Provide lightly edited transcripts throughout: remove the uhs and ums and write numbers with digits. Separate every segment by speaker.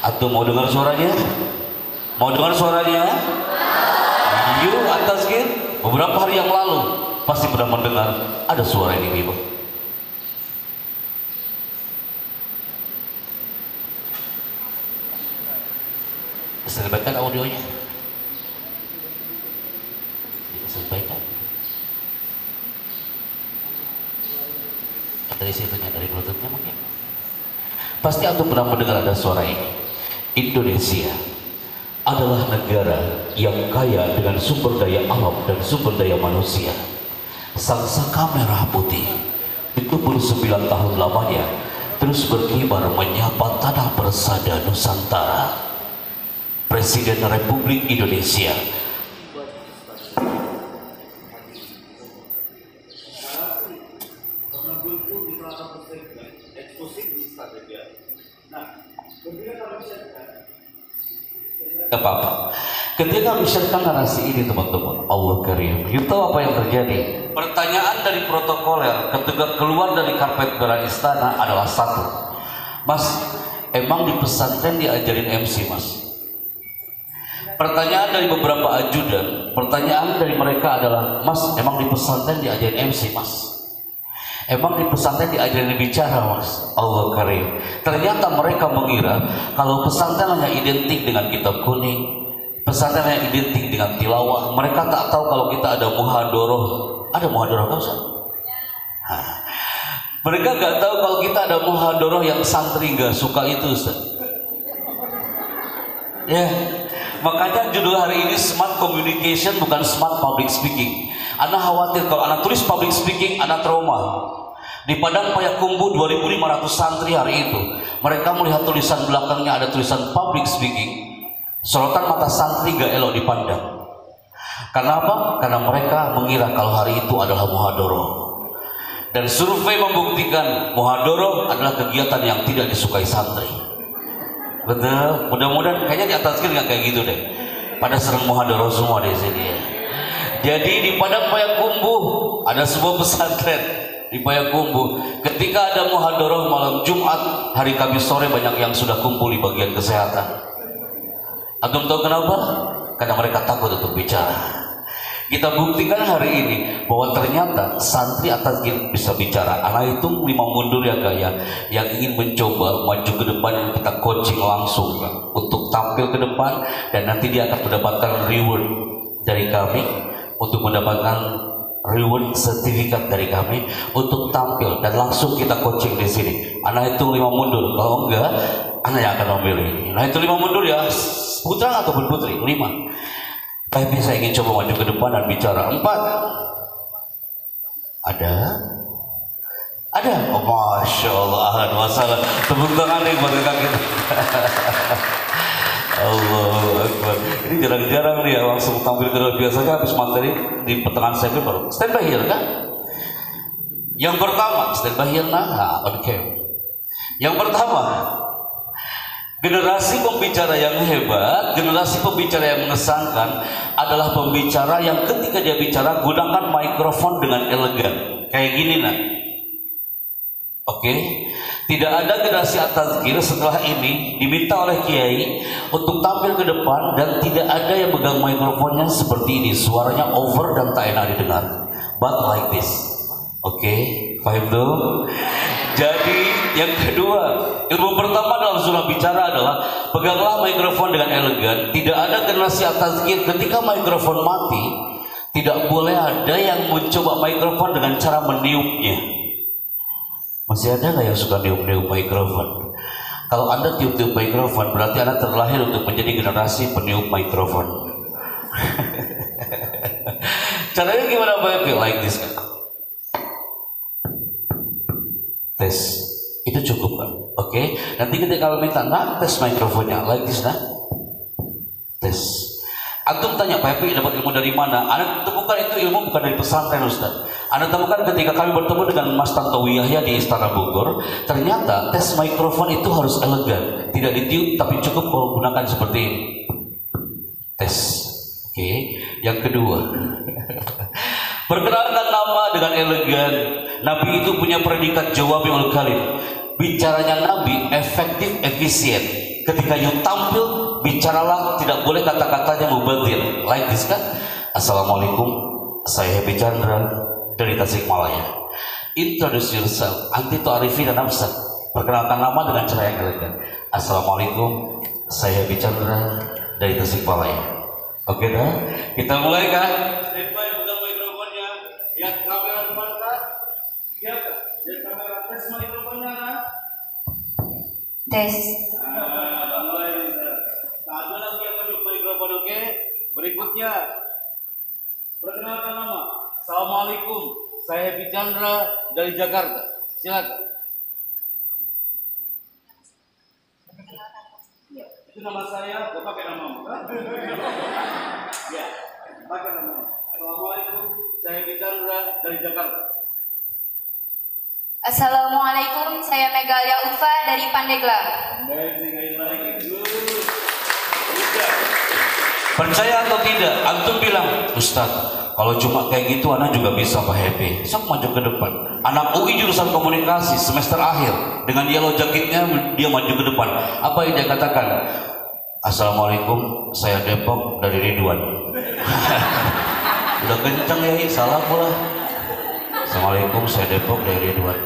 Speaker 1: Atau mau dengar suaranya? Mau dengar suaranya? Yuk atas gitu. Beberapa hari yang lalu pasti pernah mendengar ada suara ini ibu. Bisa dibacakan audionya? Bisa dibacakan? Dari situnya, dari bluetoothnya mungkin. Pasti antum pernah mendengar ada suara ini. Indonesia adalah negara yang kaya dengan sumber daya alam dan sumber daya manusia. Sangsaka merah putih 29 tahun lamanya terus berkibar menyapa tanah bersada Nusantara. Presiden Republik Indonesia apa-apa. Ketika misalkan narasi ini teman-teman, Allah Karim, you tahu apa yang terjadi? Pertanyaan dari protokoler ketika keluar dari karpet merah istana adalah satu, Mas, emang di pesantren diajarin MC Mas? Pertanyaan dari beberapa ajudan, pertanyaan dari mereka adalah, Mas, emang di pesantren diajarin MC Mas? Emang di pesantren diajarin bicara Mas? Allah Karim. Ternyata mereka mengira kalau pesantren hanya identik dengan kitab kuning, pesantren hanya identik dengan tilawah. Mereka tak tahu kalau kita ada muhadoroh. Ada muhadoroh kan Ustaz? Mereka gak tahu kalau kita ada muhadoroh yang santri gak suka itu Ustaz. Ya, makanya judul hari ini Smart Communication bukan Smart Public Speaking. Anak khawatir kalau anak tulis public speaking, anak trauma. Di Padang Payakumbuh 2.500 santri hari itu, mereka melihat tulisan belakangnya ada tulisan public speaking. Sorotan mata santri gak elok dipandang. Karena apa? Karena mereka mengira kalau hari itu adalah muhadoroh. Dan survei membuktikan muhadoroh adalah kegiatan yang tidak disukai santri. Betul. Mudah-mudahan kayaknya di atas nggak kayak gitu deh. Pada sering muhadoroh semua di sini ya. Jadi di Padang Payakumbuh ada sebuah pesantren di Payakumbuh. Ketika ada muhadoroh malam Jumat, hari Kamis sore banyak yang sudah kumpul di bagian kesehatan. Antum tahu kenapa? Karena mereka takut untuk bicara. Kita buktikan hari ini bahwa ternyata santri atas bisa bicara. Anak itu 5 mundur ya Kak ya, yang ingin mencoba maju ke depan, kita coaching langsung Kak, untuk tampil ke depan dan nanti dia akan mendapatkan reward dari kami, untuk mendapatkan reward sertifikat dari kami untuk tampil dan langsung kita coaching di sini. Anak itu 5 mundur, kalau enggak anak yang akan memilih. Nah itu 5 mundur ya, putra ataupun putri 5. Tapi saya ingin coba maju ke depan dan bicara. 4. Ada. Oh, Masya Allah, ahlan wa sahlan. Tepuk tangan nih buat kita. Allahu Akbar. Ini jarang-jarang nih ya langsung tampil ke depan. Biasanya habis materi di pertengahan sesi baru stand by here kan? Yang pertama stand by here nah, oke. Yang pertama, generasi pembicara yang hebat, generasi pembicara yang mengesankan adalah pembicara yang ketika dia bicara gunakan mikrofon dengan elegan. Kayak gini nah. Oke. Tidak ada generasi at-tazkir setelah ini diminta oleh kiai untuk tampil ke depan dan tidak ada yang pegang mikrofonnya seperti ini, suaranya over dan tak enak didengar. But like this. Oke, paham tuh? Jadi yang kedua, ilmu pertama dalam zona bicara adalah peganglah mikrofon dengan elegan. Tidak ada generasi at-tazkir ketika mikrofon mati, tidak boleh ada yang mencoba mikrofon dengan cara meniupnya. Masih ada nggak yang suka niup-niup mikrofon? Kalau Anda tiup-tiup mikrofon, berarti Anda terlahir untuk menjadi generasi peniup mikrofon. Caranya gimana Pak? Like this kan? Tes. Itu cukup kan? Oke. Nanti ketika kalau minta, nah tes mikrofonnya. Like this nah. Tes. Antum tanya, Pak Epi dapat ilmu dari mana? Anda temukan itu ilmu bukan dari pesantren Ustaz. Anda temukan ketika kami bertemu dengan Mas Tantowi Yahya di Istana Bogor. Ternyata tes mikrofon itu harus elegan, tidak ditiup tapi cukup menggunakan seperti ini. Tes. Oke. Yang kedua, perkenalkan nama dengan elegan. Nabi itu punya predikat jawami'ul kalim. Bicaranya Nabi efektif, efisien. ketika you tampil, bicaralah tidak boleh kata-katanya mubazir. Like this kan? Assalamualaikum, saya Happy Chandra dari Tasikmalaya. Introduce yourself, anti tu'arifina nafsak. Perkenalkan nama dengan cara yang elegan. Assalamualaikum, saya Happy Chandra dari Tasikmalaya. Oke dah, kita mulai kan? Standby, pegang mikrofonnya. Lihat kamera depan kan? Lihat kan? Lihat kamera, tes mikrofonnya kan?
Speaker 2: Tes.
Speaker 1: Tak ada lagi yang menunjuk mikrofon, oke? Berikutnya, perkenalkan nama. Assalamualaikum, saya Happy Chandra dari Jakarta. Silakan. Itu nama saya, gue pakai namamu kan? Ya, pakai namamu. Assalamualaikum, saya Happy Chandra dari Jakarta.
Speaker 2: Assalamualaikum, saya Megalia Ufa dari Pandeglang.
Speaker 1: Percaya atau tidak, antum bilang, Ustadz, kalau cuma kayak gitu anak juga bisa Pak Happy. Sok maju ke depan. Anak UI jurusan komunikasi semester akhir dengan yellow jacketnya dia maju ke depan. Apa yang dia katakan? Assalamualaikum, saya Depok dari Ridwan. Udah kencang ya, salah pula. Assalamualaikum, saya Depok dari Ridwan.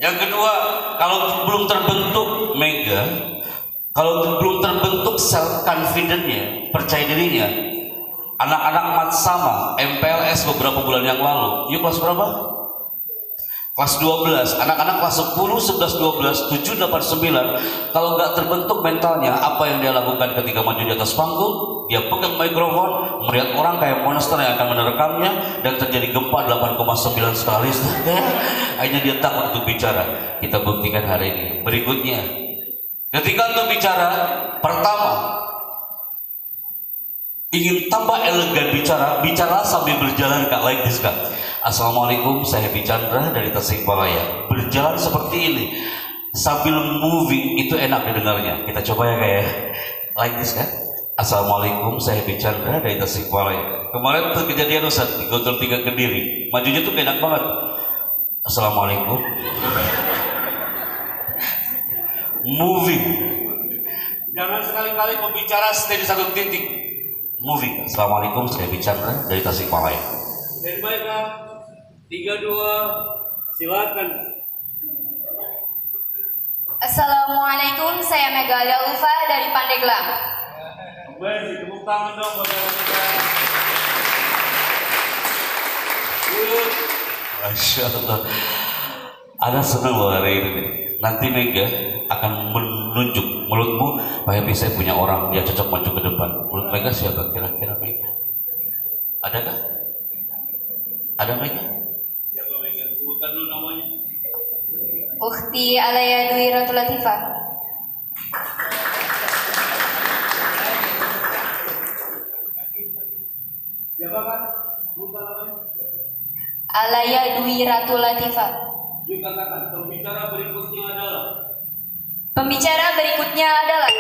Speaker 1: Yang kedua, kalau belum terbentuk mega, kalau belum terbentuk self confidence-nya, percaya dirinya, anak-anak mat sama MPLS beberapa bulan yang lalu, yuk kelas berapa? Kelas 12, anak-anak kelas 10, 11, 12, 7, 8, 9. Kalau nggak terbentuk mentalnya, apa yang dia lakukan ketika maju di atas panggung? Dia pegang mikrofon, melihat orang kayak monster yang akan menerekamnya, dan terjadi gempa 8,9 sekali. Akhirnya dia takut untuk bicara. Kita buktikan hari ini. Berikutnya, ketika untuk bicara, pertama, ingin tambah elegan bicara, bicara sambil berjalan kak, like this kak. Assalamualaikum, saya Happy Chandra dari Tasikmalaya. Berjalan seperti ini sambil moving itu enak didengarnya. Kita coba ya kayak like this kan. Assalamualaikum, saya Happy Chandra dari Tasikmalaya. Kemarin tuh kejadian Ustaz di Gontor 3 Kediri. Majunya tuh enak banget. Assalamualaikum. Moving. Jangan sekali-kali pembicara stay di satu titik. Moving. Assalamualaikum, saya Happy Chandra dari Tasikmalaya. Dan baik kak. 3, 2, silakan.
Speaker 2: Assalamualaikum, saya Megalia Ufa dari Pandeglang.
Speaker 1: Baik, tepuk tangan dong buat kita. Masya Allah. Ada senang loh hari ini. Nanti Mega akan menunjuk mulutmu, Pak Happy saya punya orang dia cocok maju ke depan. Mulut Mega siapa kira-kira Mega? Adakah? Ada Mega? Siapa Mega? Sebutkan dulu namanya.
Speaker 2: Ukhti Alaya Dwi Ratu Latifah.
Speaker 1: Siapa kan? Sebutkan namanya.
Speaker 2: Alaya Dwi Ratu Latifah.
Speaker 1: Dia katakan pembicara berikutnya adalah.
Speaker 2: Pembicara berikutnya adalah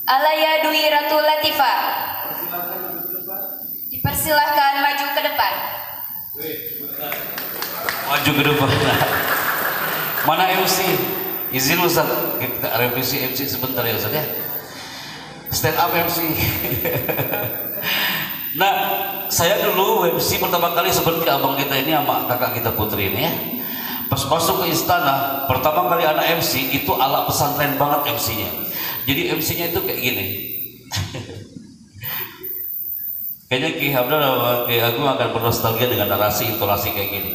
Speaker 2: Alaya Dwi Ratu Latifah. Dipersilahkan maju ke depan.
Speaker 1: Maju ke depan. Mana MC? Izin Ustaz, kita revisi MC sebentar ya Ustaz ya. Stand up MC. Nah, saya dulu MC pertama kali seperti abang kita ini sama kakak kita Putri ini ya. Pas masuk ke istana, pertama kali anak MC itu ala pesantren banget MC-nya. Jadi MC-nya itu kayak gini. Kayaknya Ki Hamdan sama Ki Agung akan bernostalgia dengan narasi intonasi kayak gini.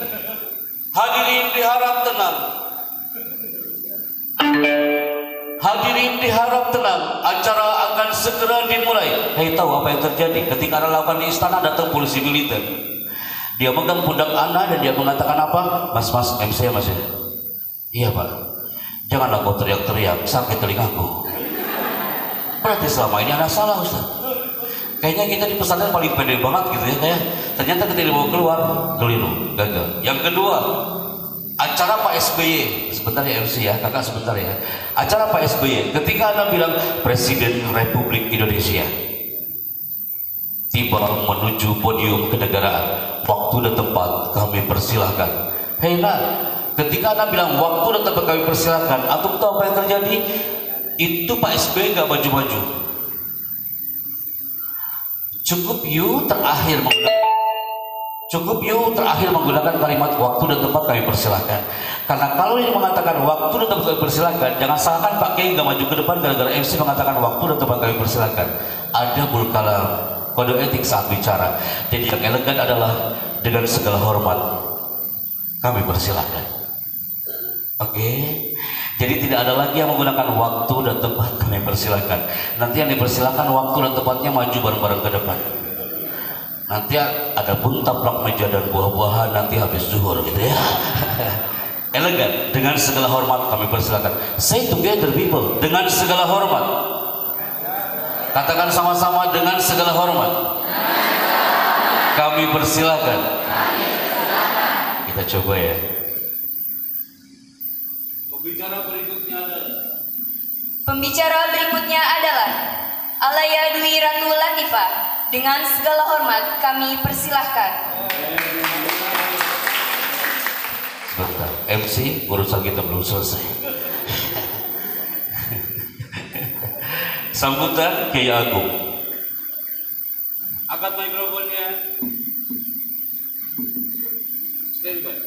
Speaker 1: Hadirin diharap tenang. Hadirin diharap tenang. Acara akan segera dimulai. Hei, tahu apa yang terjadi ketika Ana lakukan di istana? Datang polisi militer. Dia megang pundak Ana dan dia mengatakan apa? Mas MC ya mas ya? Iya pak. Janganlah kau teriak-teriak, sakit telingaku. Berarti selama ini Ana salah Ustaz. Kayaknya kita di pesantren paling pede banget gitu ya kayak. Ternyata ketika mau keluar keliru, gagal. Yang kedua, acara Pak SBY. Sebentar ya MC ya, kakak sebentar ya. Acara Pak SBY. Ketika Anda bilang Presiden Republik Indonesia tiba menuju podium kenegaraan, waktu dan tempat kami persilahkan. Hei nak, Ketika Anda bilang waktu dan tempat kami persilakan, atau tahu apa yang terjadi? Itu Pak SBY nggak maju-maju. Cukup you terakhir menggunakan kalimat waktu dan tempat kami persilakan. Karena kalau ini mengatakan waktu dan tempat kami persilakan, jangan salahkan Pak Kiai nggak maju ke depan gara-gara MC mengatakan waktu dan tempat kami persilakan. Ada bulkalam, kode etik saat bicara. Jadi yang elegan adalah dengan segala hormat kami persilakan. Oke, jadi tidak ada lagi yang menggunakan waktu dan tempat kami persilakan. Nanti yang dipersilakan waktu dan tempatnya maju bareng-bareng ke depan. Nanti ada pun taplak meja dan buah-buahan nanti habis zuhur gitu ya. Elegan, dengan segala hormat kami persilakan. Say together people, dengan segala hormat. Katakan sama-sama, dengan segala hormat kami persilakan. Kita coba ya.
Speaker 2: Pembicara berikutnya adalah Alaya Dwi Ratu Latifah. Dengan segala hormat kami persilahkan.
Speaker 1: Bentar, MC urusan kita belum selesai. Sambutan Kiai Agung.
Speaker 3: Angkat mikrofonnya. Standby.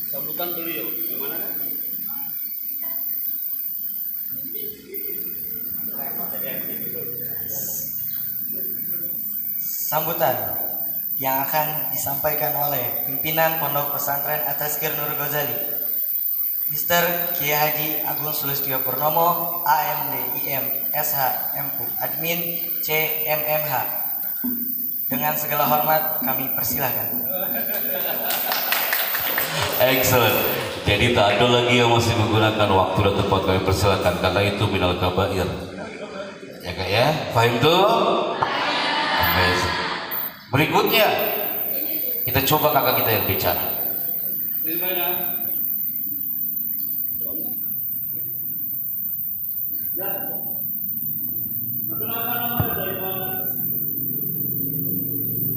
Speaker 3: Sambutan beliau. Gimana?
Speaker 4: Sambutan yang akan disampaikan oleh pimpinan Pondok Pesantren At-Tazkir Nur Ghazali, Mr. Kiai Haji Agung Sulistyo Purnomo, AMD IM SH MPU Admin CMMH. Dengan segala hormat kami persilahkan.
Speaker 1: Excellent. Jadi tak ada lagi yang masih menggunakan waktu dan tempat kami persilakan karena itu minal kabair. Ya Kak ya, paham tuh? Amazing. Berikutnya kita coba kakak kita yang bicara.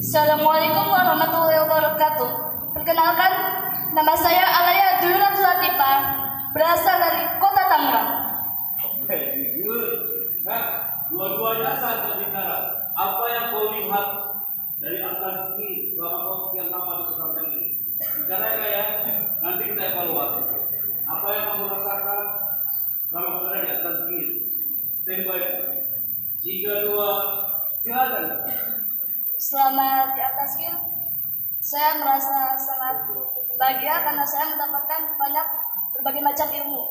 Speaker 2: Assalamualaikum warahmatullahi wabarakatuh. Perkenalkan, nama saya Alaya Dwi Ratu Latifah, berasal dari Kota Tangerang.
Speaker 3: Dua-duanya saat berbicara, apa yang kau lihat dari atas ini selama kau sekian lama di pesantren ini? Bicara ya, nanti kita evaluasi. Apa yang kamu rasakan selama berada di atas ini? Standby. 3, 2, silakan.
Speaker 2: Selama di atas skill, saya merasa sangat bahagia karena saya mendapatkan banyak berbagai macam ilmu,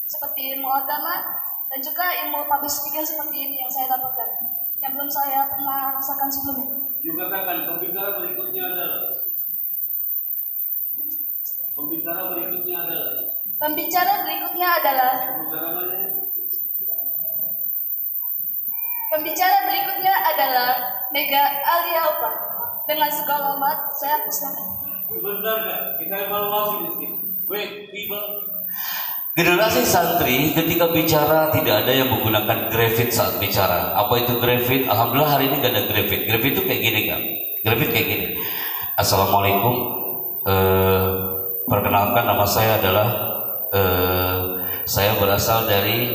Speaker 2: seperti ilmu agama dan juga ilmu public speaking seperti ini yang saya dapatkan, yang belum saya pernah rasakan sebelumnya.
Speaker 3: Juga katakan pembicara berikutnya adalah
Speaker 2: Mega Aliaupa. Dengan segala hormat saya persilakan.
Speaker 3: Sebentar Kak, kita evaluasi di sini. Wait, people.
Speaker 1: Generasi santri ketika bicara tidak ada yang menggunakan grafit saat bicara. Apa itu grafit? Alhamdulillah hari ini gak ada grafit. Grafit itu kayak gini kan? Grafit kayak gini. Assalamualaikum. Perkenalkan nama saya adalah saya berasal dari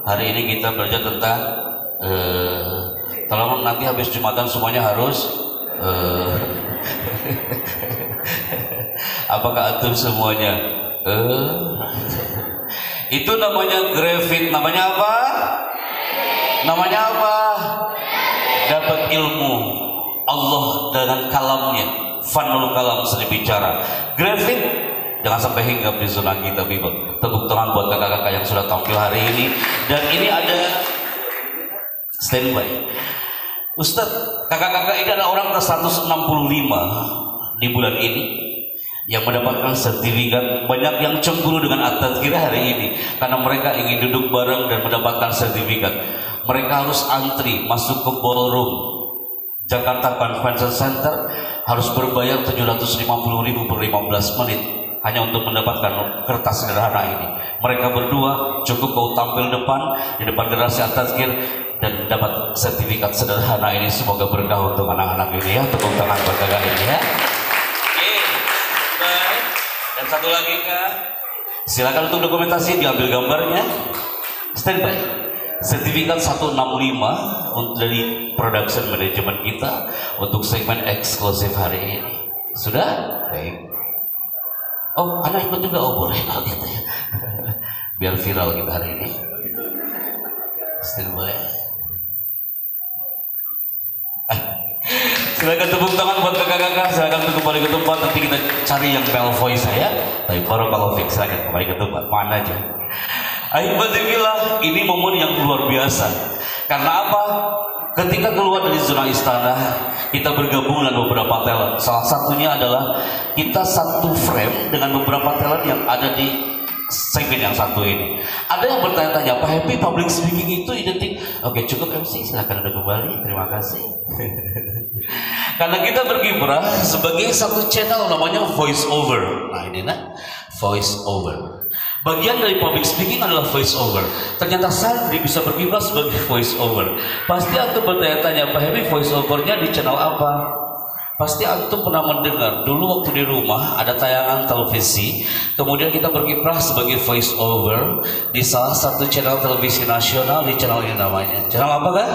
Speaker 1: hari ini kita belajar tentang tolong nanti habis Jumatan semuanya harus apakah antum semuanya itu namanya grafit. Namanya apa? Namanya apa? Dapat ilmu Allah dengan kalamnya, fanul kalam, seni bicara. Grafit jangan sampai hinggap di zona kita, people. Tepuk tangan buat kakak-kakak yang sudah tampil hari ini. Dan ini ada standby. Ustadz, kakak-kakak ini adalah orang ke-165 di bulan ini yang mendapatkan sertifikat. Banyak yang cemburu dengan At-Tazkir hari ini karena mereka ingin duduk bareng dan mendapatkan sertifikat. Mereka harus antri masuk ke ballroom Jakarta Convention Center, harus berbayar 750.000 per 15 menit hanya untuk mendapatkan kertas sederhana ini. Mereka berdua cukup kau tampil di depan generasi At-Tazkir, dan dapat sertifikat sederhana ini. Semoga berkah untuk anak-anak ini ya. Tepuk tangan buat kakak ini ya. Oke, baik. Dan satu lagi Kak, silakan untuk dokumentasi diambil gambarnya. Standby. Sertifikat 165 dari production management kita untuk segmen eksklusif hari ini. Sudah? Baik. Oh, anak ikut juga? Oh boleh kalau gitu ya. Biar viral kita hari ini. Standby. Silakan tepuk tangan buat kakak-kakak. Silakan untuk kembali ke tempat. Nanti kita cari yang male voice saya. Tapi baru kalau fix silakan kembali ke tempat. Mana aja. Alhamdulillah, ini momen yang luar biasa. Karena apa? Ketika keluar dari zona istana, kita bergabung dengan beberapa talent. Salah satunya adalah kita satu frame dengan beberapa talent yang ada di segmen yang satu ini. Ada yang bertanya-tanya, Pak Happy, public speaking itu identik? Oke, cukup MC, silakan udah kembali. Terima kasih. Karena kita berkiprah sebagai satu channel namanya voice over. Nah ini voice over. Bagian dari public speaking adalah voice over. Ternyata Sandri bisa berkiprah sebagai voice over. Pasti antum bertanya-tanya, Pak Happy, voice overnya di channel apa? Pasti antum pernah mendengar dulu waktu di rumah ada tayangan televisi, kemudian kita berkiprah sebagai voice over di salah satu channel televisi nasional. Di channel ini namanya channel apa kan?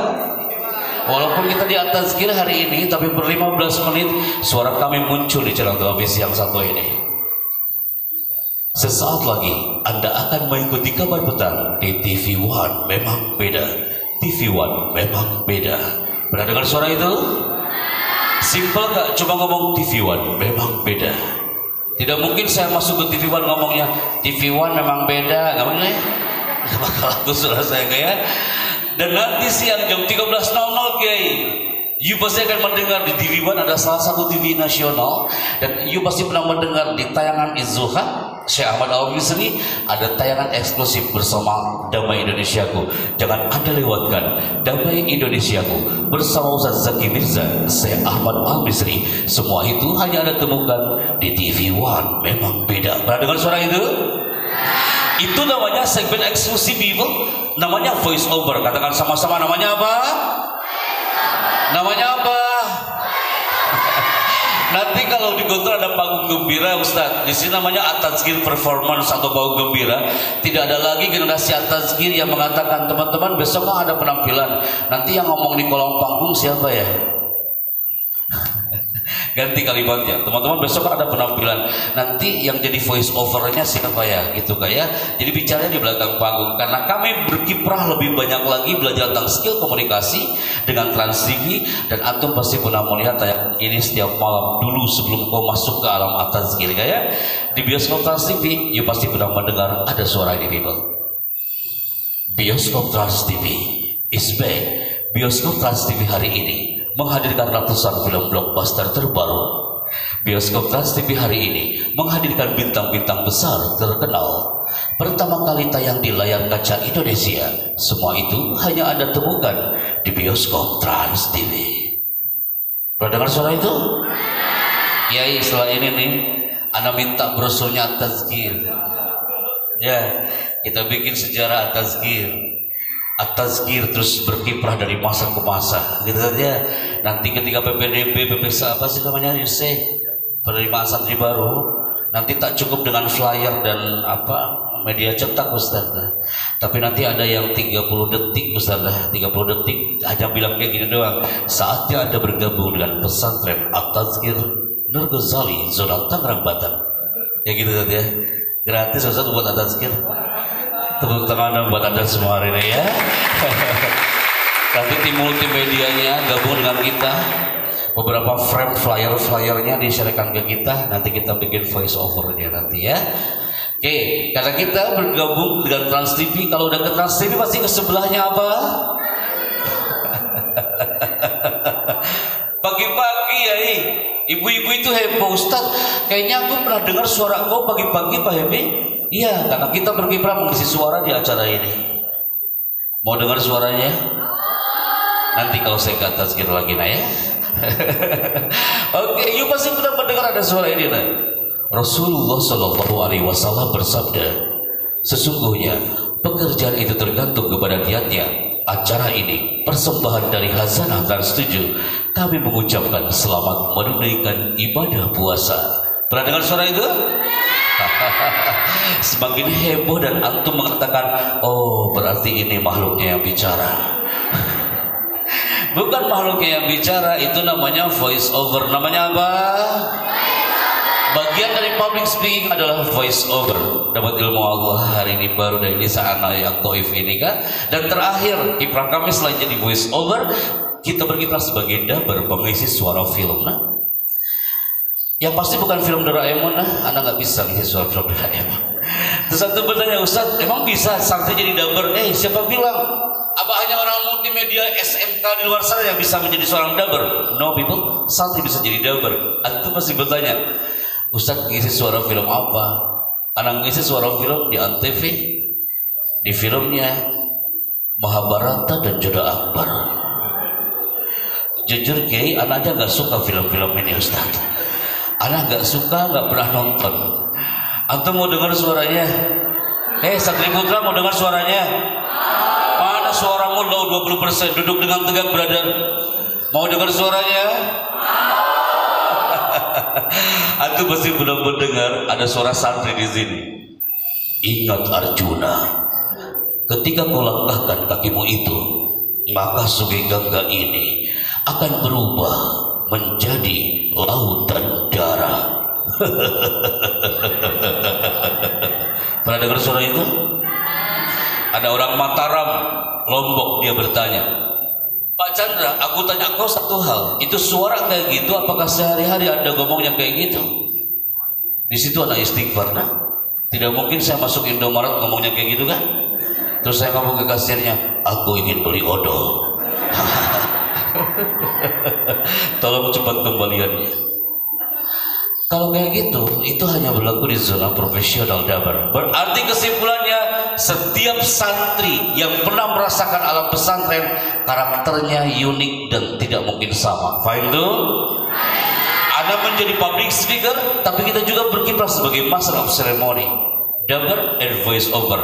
Speaker 1: Walaupun kita di atas kira hari ini, tapi per 15 menit suara kami muncul di channel televisi yang satu ini. Sesaat lagi Anda akan mengikuti kabar petang di TV One. Memang beda. TV One memang beda. Pernah dengar suara itu? Simple gak? Cuma ngomong TV One memang beda. Tidak mungkin saya masuk ke TV One ngomongnya TV One memang beda. Gak mungkin. Gak bakal aku suara saya kayak. Dan nanti siang jam 13.00 Kiai, you pasti akan mendengar di TV One ada salah satu TV nasional. Dan you pasti pernah mendengar di tayangan Izuha Syekh Ahmad Al-Misri ada tayangan eksklusif bersama Damai Indonesiaku. Jangan Anda lewatkan Damai Indonesiaku bersama Ustaz Zaki Mirza, Syekh Ahmad Al-Misri. Semua itu hanya Anda temukan di TV One. Memang beda. Pernah dengar suara itu? Itu namanya segmen eksklusif people. Namanya voice over. Katakan sama-sama, namanya apa? Namanya apa? Nanti kalau di Gontor ada panggung gembira Ustadz, di sini namanya At-Tazkir Performance atau panggung gembira. Tidak ada lagi generasi At-Tazkir yang mengatakan teman-teman besok kan ada penampilan. Nanti yang ngomong di kolong panggung siapa ya? Ganti kalimatnya, teman-teman besok ada penampilan, nanti yang jadi voice overnya siapa ya, gitu kayak. Jadi bicaranya di belakang panggung. Karena kami berkiprah lebih banyak lagi belajar tentang skill komunikasi dengan Trans TV. Dan antum pasti pernah melihat tayangan ini setiap malam dulu sebelum kau masuk ke alam atas skill kayak di bioskop Trans TV. You pasti pernah mendengar ada suara ini people. Bioskop Trans TV is back. Bioskop Trans TV hari ini menghadirkan ratusan film blockbuster terbaru. Bioskop Trans TV hari ini menghadirkan bintang-bintang besar terkenal. Pertama kali tayang di layar kaca Indonesia. Semua itu hanya Anda temukan di Bioskop Trans TV. Pernah dengar suara itu? Kiai, setelah ini nih Anda minta brosurnya At-Tazkir. Ya, kita bikin sejarah At-Tazkir. At-Tazkir terus berkiprah dari masa ke masa gitu saja. Nanti ketika PPDB, PPSA apa sih namanya, penerimaan santri baru, nanti tak cukup dengan flyer dan apa media cetak Ustaz. Tapi nanti ada yang 30 detik Ustaz, 30 detik hanya bilang kayak gini doang. Saatnya Anda bergabung dengan pesantren At-Tazkir Nur Ghazali zona Tangerang Banten. Ya gitu saja. Gratis Ustaz buat At-Tazkir. Tepuk tangan buat Anda semua hari ini ya. Nanti tim multimedianya gabung dengan kita. Beberapa frame flyer-flyernya diserahkan ke kita. Nanti kita bikin voice overnya nanti ya. Oke, karena kita bergabung dengan Trans TV. Kalau udah ke Trans TV pasti ke sebelahnya apa? Pagi-pagi ya, ibu-ibu itu heboh Ustaz. Kayaknya aku pernah dengar suara engkau pagi-pagi Pak Happy. Iya, karena kita berkiprah mengisi suara di acara ini. Mau dengar suaranya? Nanti kalau saya ke atas gitu lagi nah ya. Oke, you pasti sudah mendengar ada suara ini nah. Rasulullah Shallallahu Alaihi Wasallam bersabda, sesungguhnya pekerjaan itu tergantung kepada niatnya. acara ini persembahan dari Khazanah Trans 7. Kami mengucapkan selamat menunaikan ibadah puasa. Pernah dengar suara itu? Semakin heboh dan antum mengatakan, oh berarti ini makhluknya yang bicara. Bukan makhluknya yang bicara, itu namanya voice over. Namanya apa? Bagian dari public speaking adalah voice over. Dapat ilmu Allah hari ini baru dari lisan yang Taif ini kan. Dan terakhir kiprah kami selain jadi voice over, kita berkiprah sebagai dabar pengisi suara film. Nah, yang pasti bukan film Doraemon. Nah, Anda nggak bisa ngisi suara film Doraemon. Terus satu bertanya, Ustaz, emang bisa santri jadi dabar? Siapa bilang? Apa hanya orang multimedia SMK di luar sana yang bisa menjadi seorang dabar? No people, santri bisa jadi dabar. Antum pasti bertanya, Ustaz ngisi suara film apa? Anak ngisi suara film di Antv, di filmnya Mahabharata dan Joda Akbar. Jujur Kiai, anak aja nggak suka film-film ini Ustaz. Anak nggak suka, nggak pernah nonton. Antum mau dengar suaranya? Santri putra mau dengar suaranya? Mana suaramu low 20%? Duduk dengan tegak brother. Mau dengar suaranya? Antum pasti belum mendengar ada suara santri di sini. Ingat Arjuna, ketika kau langkahkan kakimu itu, maka sungai Gangga ini akan berubah menjadi lautan darah. Pernah dengar suara itu? Ada orang Mataram, Lombok, dia bertanya, Pak Chandra, aku tanya kau satu hal, itu suara kayak gitu, apakah sehari-hari Anda ngomongnya kayak gitu? Di situ ada istighfar, nah? Tidak mungkin saya masuk Indomaret ngomongnya kayak gitu kan? Terus saya ngomong ke kasirnya, aku ingin beli odol. Tolong cepat kembaliannya. Kalau kayak gitu, itu hanya berlaku di zona profesional dabar. Berarti kesimpulannya, setiap santri yang pernah merasakan alam pesantren, karakternya unik dan tidak mungkin sama. Faham tuh? Anda menjadi public speaker, tapi kita juga berkiprah sebagai master of ceremony, dabar and voice over.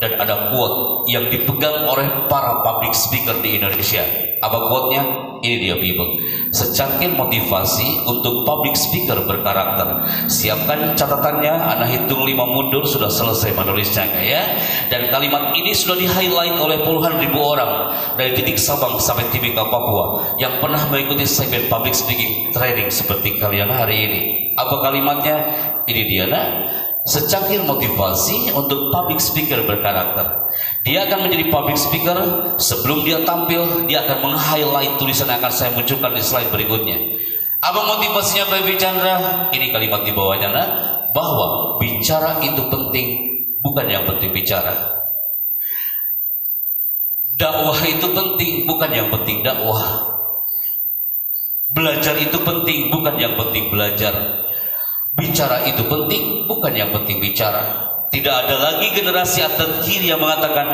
Speaker 1: Dan ada quote yang dipegang oleh para public speaker di Indonesia. Apa quote-nya? Ini dia people. Secangkir motivasi untuk public speaker berkarakter. Siapkan catatannya, Anda hitung 5 mundur sudah selesai menulisnya ya. Dan kalimat ini sudah di-highlight oleh puluhan ribu orang dari titik Sabang sampai Timika Papua yang pernah mengikuti segmen public speaking training seperti kalian hari ini. Apa kalimatnya? Ini dia nah. Secangkir motivasi untuk public speaker berkarakter. Dia akan menjadi public speaker. Sebelum dia tampil, dia akan meng-highlight tulisan yang akan saya munculkan di slide berikutnya. Apa motivasinya Baby Chandra? Ini kalimat di bawahnya nah, bahwa bicara itu penting, bukan yang penting bicara. Dakwah itu penting, bukan yang penting dakwah. Belajar itu penting, bukan yang penting belajar. Bicara itu penting, bukan yang penting bicara. Tidak ada lagi generasi atlet kiri yang mengatakan,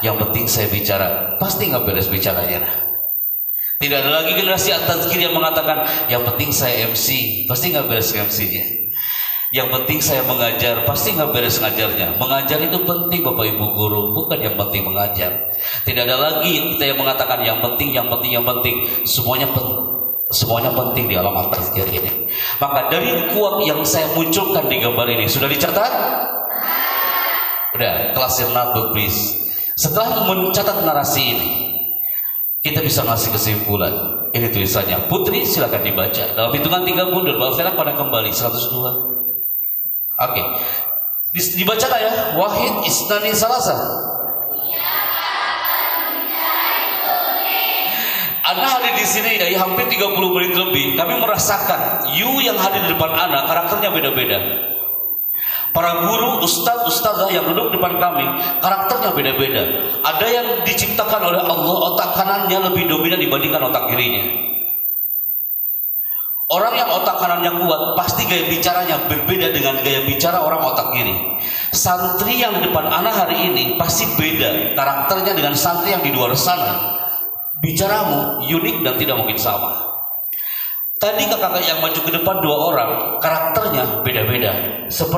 Speaker 1: yang penting saya bicara. Pasti nggak beres bicaranya. Tidak ada lagi generasi atlet kiri yang mengatakan, yang penting saya MC. Pasti nggak beres MC-nya. Yang penting saya mengajar. Pasti nggak beres ngajarnya. Mengajar itu penting Bapak Ibu Guru, bukan yang penting mengajar. Tidak ada lagi kita yang mengatakan yang penting, yang penting, yang penting. Semuanya penting di alam tazkir ini. Maka dari quote yang saya munculkan di gambar ini sudah dicatat? Udah, kelas notebook please. Setelah mencatat narasi ini, kita bisa ngasih kesimpulan. Ini tulisannya. Putri silakan dibaca. Dalam hitungan 3 mundur, Bapak Vera pada kembali 102. Oke. Dibaca ya. Wahid Isnani Salasa. Anda hadir di sini ya hampir 30 menit lebih. Kami merasakan you yang hadir di depan Anda karakternya beda-beda. Para guru, ustadz-ustadzah yang duduk depan kami karakternya beda-beda. Ada yang diciptakan oleh Allah otak kanannya lebih dominan dibandingkan otak kirinya. Orang yang otak kanannya kuat pasti gaya bicaranya berbeda dengan gaya bicara orang otak kiri. Santri yang di depan Anda hari ini pasti beda karakternya dengan santri yang di luar sana. Bicaramu unik dan tidak mungkin sama. Tadi kakak yang maju ke depan 2 orang karakternya beda-beda. Seperti